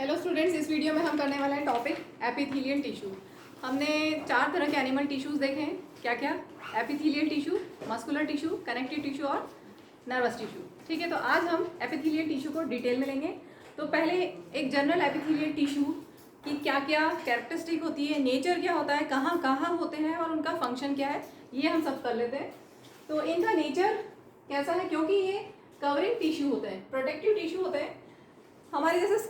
Hello students, इस video में हम करने वाले हैं टॉपिक एपिथेलियल टिश्यू। हमने 4 तरह के एनिमल टिश्यूज़ देखे हैं। क्या क्या? Epithelial tissue, muscular tissue, connective tissue और नर्वस टिश्यू। ठीक है, तो आज हम एपिथेलियल टिश्यू को डिटेल में लेंगे। तो पहले एक जनरल एपिथेलियल टिश्यू की क्या क्या कैरेक्टरिस्टिक होती है, नेचर क्या होता है, कहाँ कहाँ होते हैं और उनका फंक्शन क्या है, ये हम सब कर लेते हैं। तो इनका नेचर कैसा है, क्योंकि ये कवरिंग टिश्यू होते हैं, प्रोटेक्टिव टिश्यू होते हैं। हमारे जैसे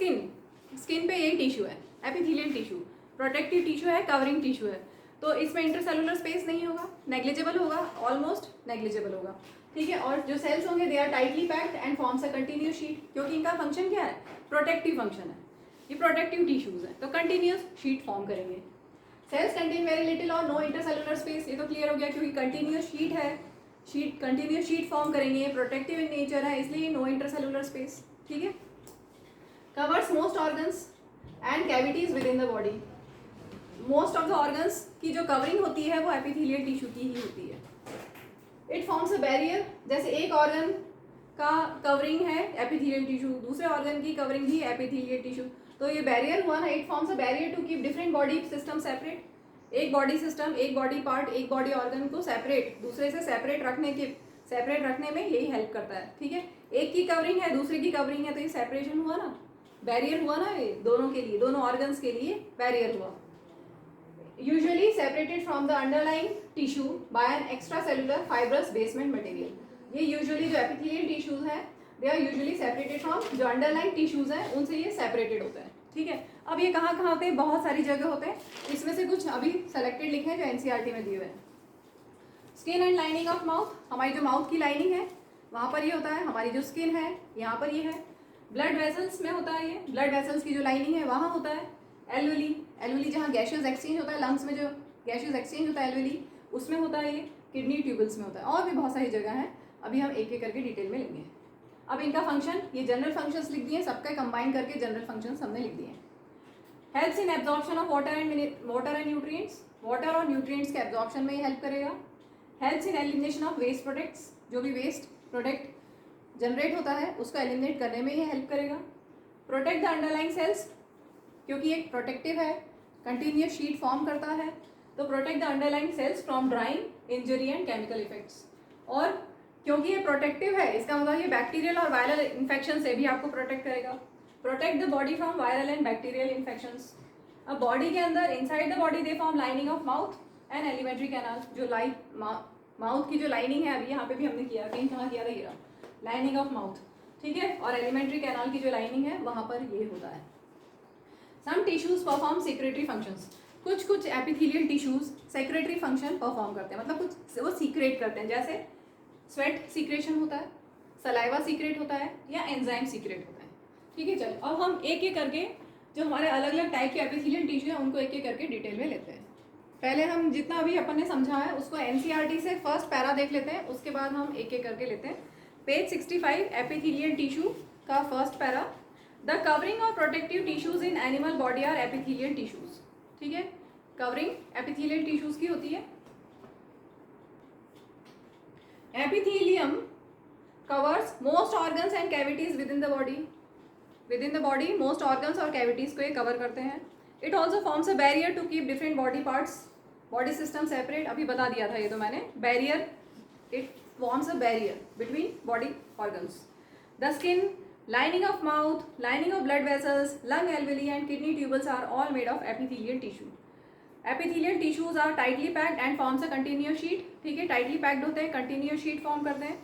स्किन पे यही टिश्यू है, एपिथेलियल टिश्यू प्रोटेक्टिव टिश्यू है, कवरिंग टिश्यू है। तो इसमें इंटरसेलुलर स्पेस नहीं होगा, नेग्लिजिबल होगा, ऑलमोस्ट नेग्लिजिबल होगा। ठीक है, और जो सेल्स होंगे they are tightly packed and forms a continuous sheet, क्योंकि इनका फंक्शन क्या है, प्रोटेक्टिव फंक्शन है, ये प्रोटेक्टिव टिश्यूज है, तो कंटिन्यूस शीट फॉर्म करेंगे। सेल्स कंटेन वेरी लिटिल और नो इंटरसेलुलर स्पेस, ये तो क्लियर हो गया, क्योंकि कंटिन्यूस शीट है, कंटिन्यूस शीट फॉर्म करेंगे, प्रोटेक्टिव इन नेचर है, इसलिए नो इंटरसेलुलर स्पेस। ठीक है, covers most organs and cavities within the body. Most of the organs की जो कवरिंग होती है वो एपिथेलियल टिश्यू की ही होती है। इट फॉर्म्स अ बैरियर, जैसे एक ऑर्गन का कवरिंग है एपिथेलियल टिश्यू, दूसरे ऑर्गन की कवरिंग भी एपिथेलियल टिश्यू, तो ये बैरियर हुआ ना, it forms a barrier to keep different body system separate. एक बॉडी सिस्टम, एक बॉडी पार्ट, एक बॉडी ऑर्गन को सेपरेट, दूसरे से सेपरेट रखने में यही हेल्प करता है। ठीक है, एक की कवरिंग है, दूसरे की कवरिंग है, तो ये सेपरेशन हुआ ना, बैरियर हुआ ना, ये दोनों के लिए, दोनों ऑर्गन्स के लिए बैरियर हुआ। Usually separated from the underlying tissue by an extra cellular fibrous basement material. ये यूजुअली जो एपिथेलियल टिश्यूज हैं they are usually separated from, जो अंडरलाइंग टिश्यूज हैं उनसे ये सेपरेटेड होते हैं। ठीक है, अब ये कहाँ कहाँ होते हैं, बहुत सारी जगह होते हैं, इसमें से कुछ अभी सेलेक्टेड लिखे हैं जो एनसीईआरटी में दिए हुए हैं। Skin and lining of mouth, हमारी जो माउथ की लाइनिंग है वहाँ पर ये होता है, हमारी जो स्किन है यहाँ पर ये है। ब्लड वेसल्स में होता है, ये ब्लड वेसल्स की जो लाइनिंग है वहाँ होता है। एल्वेली जहाँ गैशियस एक्सचेंज होता है, लंग्स में जो गैशियस एक्सचेंज होता है एल्वेली, उसमें होता है ये। किडनी ट्यूबल्स में होता है, और भी बहुत सारी जगह हैं, अभी हम एक एक करके डिटेल में लेंगे। अब इनका फंक्शन, ये जनरल फंक्शंस लिख दिए, सबका कंबाइन करके जनरल फंक्शंस हमने लिख दिए। Helps in absorption of water and nutrients, water और न्यूट्रिएंट्स के एब्जॉर्प्शन में ये हेल्प करेगा। Helps in elimination of waste products, जो भी वेस्ट प्रोडक्ट जनरेट होता है उसको एलिमिनेट करने में ये हेल्प करेगा। प्रोटेक्ट द अंडरलाइंग सेल्स, क्योंकि एक प्रोटेक्टिव है, कंटिन्यूस शीट फॉर्म करता है, तो protect the underlying cells from drying, injury and chemical effects. और क्योंकि ये प्रोटेक्टिव है, इसका मतलब ये बैक्टीरियल और वायरल इन्फेक्शन से भी आपको प्रोटेक्ट करेगा। Protect the body from viral and bacterial infections. अब बॉडी के अंदर, inside the body they form lining of mouth and alimentary canal, जो माउथ की जो लाइनिंग है, अभी यहाँ पे भी हमने किया, कहीं कहाँ किया था, ये लाइनिंग ऑफ माउथ। ठीक है, और एलिमेंट्री कैनाल की जो लाइनिंग है वहाँ पर ये होता है। सम टिश्यूज परफॉर्म सेक्रेटरी फंक्शंस, कुछ epithelial tissues secretary function perform करते हैं, मतलब कुछ वो सीक्रेट करते हैं, जैसे स्वेट सीक्रेशन होता है, सलाइवा सीक्रेट होता है, या एंजाइम सीक्रेट होता है। ठीक है, चलो अब हम एक एक करके जो हमारे अलग अलग टाइप के एपिथेलियल टिश्यू है उनको एक एक करके डिटेल में लेते हैं। पहले हम जितना अभी अपन ने समझा है उसको एनसीईआरटी से फर्स्ट पैरा देख लेते हैं, उसके बाद हम एक एक करके लेते हैं। पेज 65 एपिथेलियल टिश्यू का फर्स्ट पैरा। द कवरिंग और protective tissues in animal body are epithelial tissues. ठीक है, कवरिंग एपिथेलियल टिश्यूज की होती है। Epithelium covers most organs and cavities within the body. Within the body most organs और cavities को ये cover करते हैं। It also forms a barrier to keep different body parts, body system separate, अभी बता दिया था ये तो मैंने, barrier, it forms a barrier between body organs. The skin, lining of mouth, lining of blood vessels, lung alveoli and kidney tubules are all made of epithelial tissue. Epithelial tissues are tightly packed and forms a continuous sheet. ठीक है, tightly packed होते हैं, continuous sheet form करते हैं।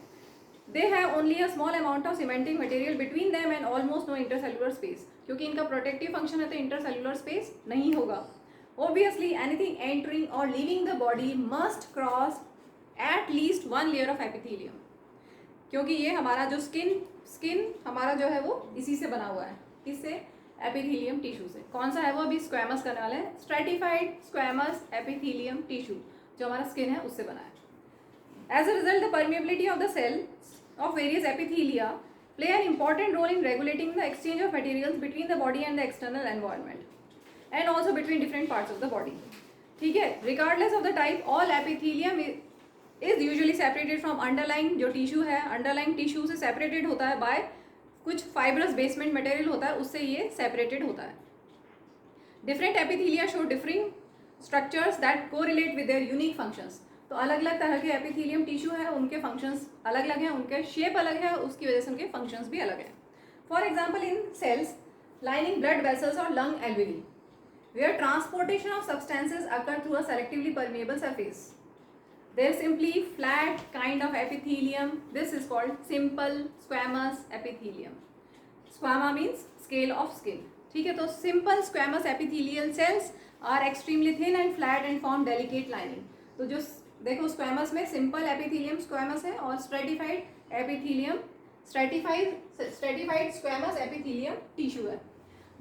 They have only a small amount of cementing material between them and almost no intercellular space. क्योंकि इनका protective function है तो intercellular space नहीं होगा। Obviously, anything entering or leaving the body must cross at least one layer of epithelium, क्योंकि ये हमारा जो स्किन हमारा जो है वो इसी से बना हुआ है, किससे, एपिथेलियम टिश्यू से। कौन सा है वो, अभी स्क्वैमस करने वाले हैं, स्ट्रेटिफाइड स्क्वैमस एपिथेलियम टिश्यू, जो हमारा स्किन है उससे बना है। As a result the permeability of the cells of various epithelia play an important role in regulating the exchange of materials between the body and the external environment and also between different parts of the body. ठीक है, regardless of the type all epithelium is usually separated from underlying, जो tissue है underlying tissue से separated होता है bye कुछ fibrous basement material होता है, उससे ये सेपरेटेड होता है. Different एपिथीलिया show differing structures that correlate with their unique functions. तो अलग अलग तरह के एपिथीलियम टिश्यू है, उनके फंक्शंस अलग अलग हैं, उनके शेप अलग है, उसकी वजह से उनके फंक्शंस भी अलग हैं. For example in cells lining blood vessels or lung alveoli, where transportation of substances occur through a selectively permeable surface. There is simply flat kind of epithelium. This is called simple squamous epithelium. Squama means scale of skin. ठीक है, तो simple squamous epithelial cells are extremely thin and flat and form delicate lining. तो जो देखो squamous में simple epithelium squamous है और stratified epithelium stratified squamous epithelium tissue है.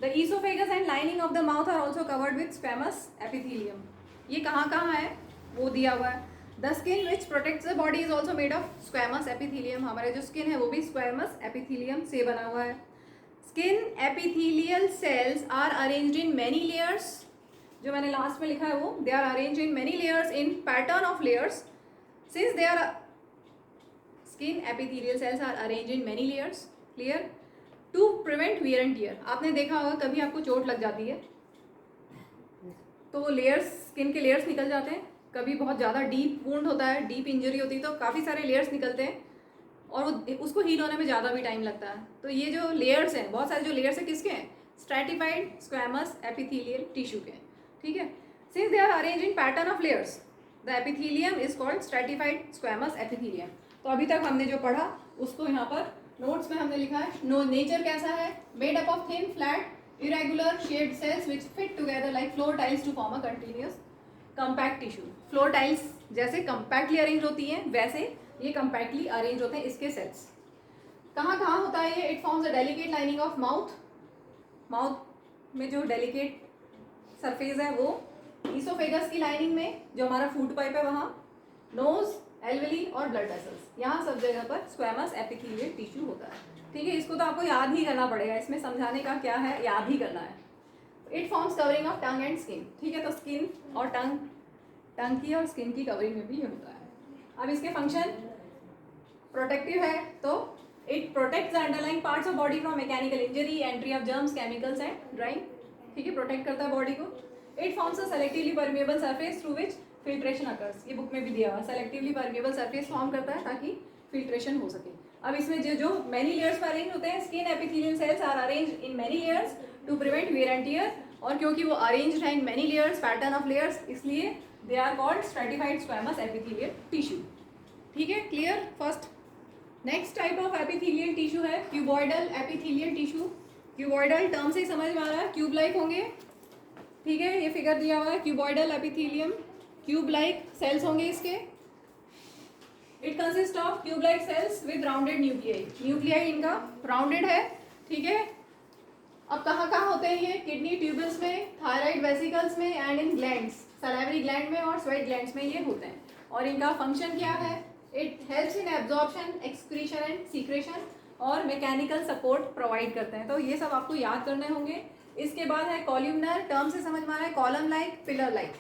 The esophagus and lining of the mouth are also covered with squamous epithelium. ये कहाँ है वो दिया हुआ है. The skin which protects the body is also made of squamous epithelium. हमारे जो skin है वो भी squamous epithelium से बना हुआ है. Skin epithelial cells are arranged in many layers. जो मैंने लास्ट में लिखा है वो they are arranged in many layers in pattern of layers. Since they are skin epithelial cells are arranged in many layers. Clear? To prevent wear and tear. आपने देखा होगा कभी आपको चोट लग जाती है तो वो लेयर्स, स्किन के लेयर्स निकल जाते हैं. कभी बहुत ज़्यादा डीप वुंड होता है, डीप इंजरी होती है तो काफ़ी सारे लेयर्स निकलते हैं और वो उसको हील होने में ज़्यादा भी टाइम लगता है. तो ये जो लेयर्स हैं, बहुत सारे जो लेयर्स हैं किसके हैं? स्ट्रैटिफाइड स्क्वैमस एपिथेलियल टिश्यू के. ठीक है. Since they are arrange in pattern of layers the epithelium is called stratified squamous epithelium. तो अभी तक हमने जो पढ़ा उसको यहाँ पर नोट्स में हमने लिखा है. नेचर कैसा है? Made up of thin flat irregular shaped cells which fit together like floor tiles to form a continuous compact tissue. Floor tiles जैसे कंपैक्टली अरेंज होती हैं वैसे ये कंपैक्टली अरेंज होते हैं इसके सेल्स. कहाँ कहाँ होता है ये? It forms a delicate lining of mouth. Mouth में जो डेलिकेट सरफेस है वो, ईसोफेगस की लाइनिंग में जो हमारा फूड पाइप है वहाँ, नोज, एल्वेली और ब्लड वेसल्स, यहाँ सब जगह पर स्क्वैमस एपिथेलियल टिश्यू होता है. ठीक है, इसको तो आपको याद ही करना पड़ेगा, इसमें समझाने का क्या है, याद ही करना है. It forms covering of tongue and skin. ठीक है, तो स्किन और टंग की और स्किन की कवरिंग में भी ये होता है. अब इसके फंक्शन प्रोटेक्टिव है तो it protects the underlying parts of body from mechanical injury, entry of germs, chemicals and drawing. ठीक है, प्रोटेक्ट करता है बॉडी को. It forms a selectively permeable surface through which filtration occurs. ये बुक में भी दिया हुआ है, सेलेक्टिवली परमेबल सरफेस फॉर्म करता है ताकि फिल्ट्रेशन हो सके. अब इसमें जो मेनी लेयर्स पर अरेंज होते हैं, skin epithelial cells are arrange in many layers to prevent wear and tear. और क्योंकि वो अरेंज्ड है in many layers, pattern of layers, इसलिए they are called stratified squamous epithelial tissue. ठीक है, clear? First. Next type of epithelial tissue है cuboidal epithelial tissue. Cuboidal term से ही समझ में आ रहा है, क्यूब लाइक होंगे. ठीक है, ये फिगर दिया हुआ है cuboidal epithelium, cube like cells होंगे इसके. It consist of cube like cells with rounded nuclei. Nuclei इनका राउंडेड है. ठीक है, अब कहाँ कहाँ होते हैं ये? किडनी ट्यूबल्स में, थायराइड वेसिकल्स में and in glands, salivary gland में और स्वेट ग्लैंड्स में ये होते हैं. और इनका फंक्शन क्या है? It helps in absorption, excretion and secretion और मैकेनिकल सपोर्ट प्रोवाइड करते हैं. तो ये सब आपको याद करने होंगे. इसके बाद है कॉल्यूमनर. टर्म से समझ में आ रहा है, कॉलम लाइक, पिलर लाइक.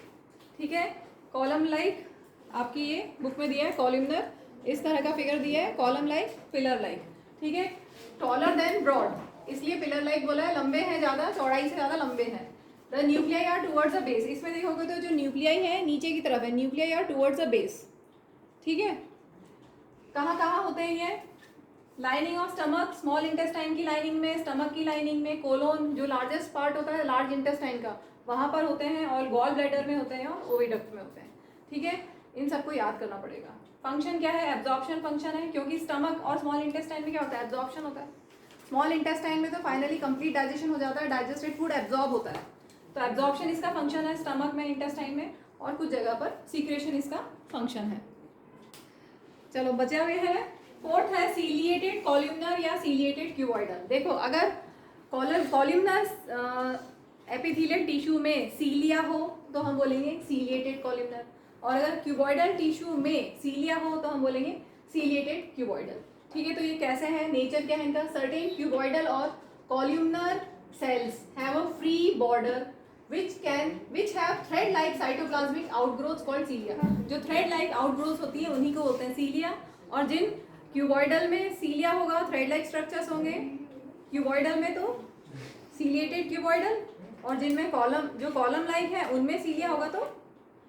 ठीक है, कॉलम लाइक आपकी ये बुक में दिया है. कॉल्यूमनर इस तरह का फिगर दिया है, कॉलम लाइक, पिलर लाइक. ठीक है, टॉलर देन ब्रॉड, इसलिए पिलर लाइक बोला है, लंबे हैं ज़्यादा, चौड़ाई से ज़्यादा लंबे हैं. The nuclei are towards the base. इसमें देखोगे तो जो न्यूक्लियाई है नीचे की तरफ है, nuclei are towards the base. ठीक है, कहाँ कहाँ होते हैं ये? Lining of stomach, small intestine की लाइनिंग में, स्टमक की लाइनिंग में, कोलोन जो लार्जेस्ट पार्ट होता है लार्ज इंटेस्टाइन का, वहाँ पर होते हैं, और गॉल ब्लैडर में होते हैं और ओविडक्ट में होते हैं. ठीक है, इन सबको याद करना पड़ेगा. फंक्शन क्या है? एब्जॉर्प्शन फंक्शन है, क्योंकि स्टमक और स्मॉल इंटेस्टाइन में क्या होता है? एब्जॉर्प्शन होता है. स्मॉल इंटेस्टाइन में तो फाइनली कंप्लीट डाइजेशन हो जाता है, डाइजेस्टेड फूड एब्जॉर्ब होता है. तो एब्जॉर्प्शन इसका फंक्शन है स्टमक में, इंटेस्टाइन में, और कुछ जगह पर सीक्रेशन इसका फंक्शन है. चलो बचा हुए है. फोर्थ है सीलिएटेड कॉल्यूमनर या सीलिएटेड क्यूबॉइडल. देखो, अगर कॉल्यूमनर एपिथेलियल टिश्यू में सीलिया हो तो हम बोलेंगे सीलिएटेड कॉल्यूमनर, और अगर क्यूबॉइडल टिश्यू में सीलिया हो तो हम बोलेंगे सीलिएटेड क्यूबॉइडल. ठीक है, तो ये कैसे है, नेचर क्या है इनका? सर्टेन क्यूबॉइडल और columnar cells have a free border which have thread like cytoplasmic outgrowths called cilia. जो thread like outgrowths होती है उन्हीं को बोलते हैं सीलिया. और जिन क्यूबॉइडल में सीलिया होगा, थ्रेड लाइक स्ट्रक्चर्स होंगे, क्यूबॉइडल में तो सीलिएटेड क्यूबॉइडल, और जिनमें कॉलम जो कॉलम लाइक है उनमें सीलिया होगा तो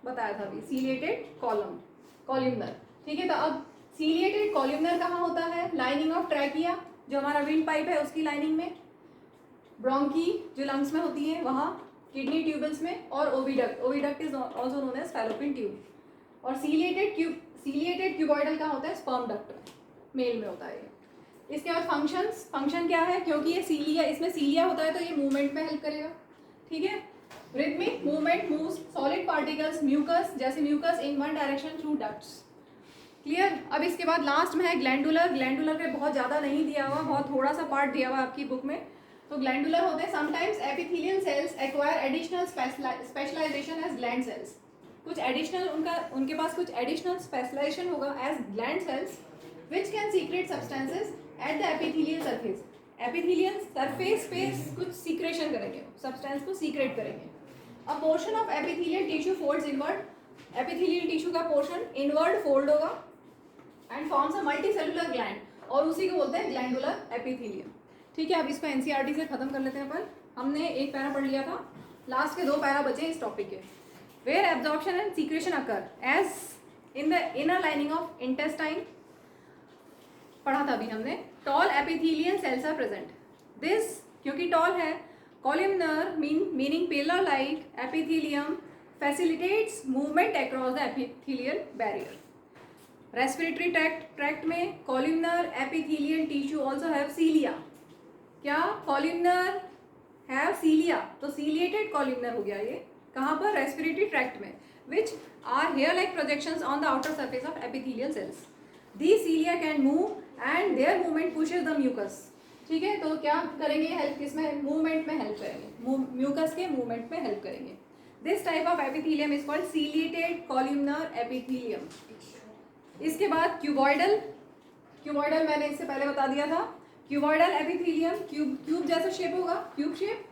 बताया था अभी सीलिएटेड कॉलमनर। ठीक है, तो अब सीलिएटेड कॉलमनर कहाँ होता है? लाइनिंग ऑफ ट्रैकिया, जो हमारा विंड पाइप है उसकी लाइनिंग में, ब्रोंकी जो लंग्स में होती है वहाँ, किडनी ट्यूबल्स में, और oviduct is also known as fallopian tube. और सीलिएटेड क्यूबॉइडल कहाँ होता है? स्पर्म डक्ट में, मेल में होता है ये। इसके बाद फंक्शन क्या है? क्योंकि ये सीलिया, इसमें सीलिया होता है तो ये मूवमेंट में हेल्प करेगा। ठीक है, rhythmic movement moves solid particles mucus, जैसे mucus in one direction through ducts. Clear? अब इसके बाद लास्ट में है ग्लैंडुलर। ग्लैंडुलर पे बहुत ज़्यादा नहीं दिया हुआ, बहुत थोड़ा सा पार्ट दिया हुआ आपकी बुक में। तो ग्लैंडुलर होते हैं sometimes epithelial cells acquire additional specialisation as gland cells. कुछ एडिशनल उनके पास कुछ एडिशनल स्पेशलाइजेशन होगा as gland cells which can secrete substances at the epithelial surface. Epithelial surface पे कुछ सीक्रेशन करेंगे, सब्सटेंस को सीक्रेट करेंगे। A portion of epithelial tissue folds inward. Epithelial tissue का पोर्शन इनवर्ड फोल्ड होगा and forms a multicellular gland, और उसी को बोलते हैं ग्लैंडुलर एपिथेलियम। ठीक है, अब इसको एनसीईआरटी से खत्म कर लेते हैं अपन। हमने एक पैरा पढ़ लिया था, लास्ट के 2 पैरा बचे इस टॉपिक के। Where absorption and secretion occur as in the inner lining of intestine, पढ़ा था अभी हमने। Tall epithelial cells are present. This क्योंकि टॉल है, columnar meaning pillar like epithelium facilitates movement across the epithelial barrier. Respiratory tract में columnar epithelial tissue also have cilia. क्या? Columnar have सीलिया, तो ciliated columnar हो गया ये। कहाँ पर? रेस्पिरेटरी ट्रैक्ट में, which are hair like projections on the outer surface of epithelial cells. The cilia can move and their movement pushes the mucus. ठीक है, तो क्या करेंगे? हेल्प किसमें? मूवमेंट में हेल्प करेंगे, म्यूकस के मूवमेंट में हेल्प करेंगे। This type of epithelium is called ciliated columnar epithelium. इसके बाद क्यूबॉइडल मैंने इससे पहले बता दिया था। क्यूबॉइडल एपिथेलियम क्यूब जैसा शेप होगा, क्यूब शेप।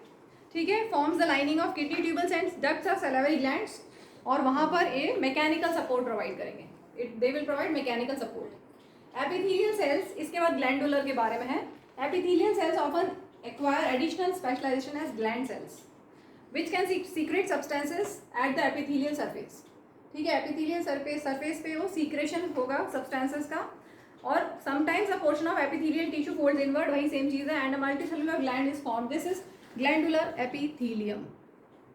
ठीक है, forms the lining of kidney tubules and ducts of salivary glands, और वहाँ पर ये मैकेनिकल सपोर्ट प्रोवाइड करेंगे। They will provide mechanical support. Epithelial cells, इसके बाद ग्लैंडुलर के बारे में है। Epithelial cells often acquire additional specialisation as gland cells which can secrete substances at the epithelial surface. ठीक है, एपिथेलियल सरफेस पे वो सीक्रेशन होगा सब्सटेंसेस का, और sometimes a portion of epithelial tissue folds inward, वही सेम चीज़ है, and a multicellular gland is formed. This is glandular epithelium.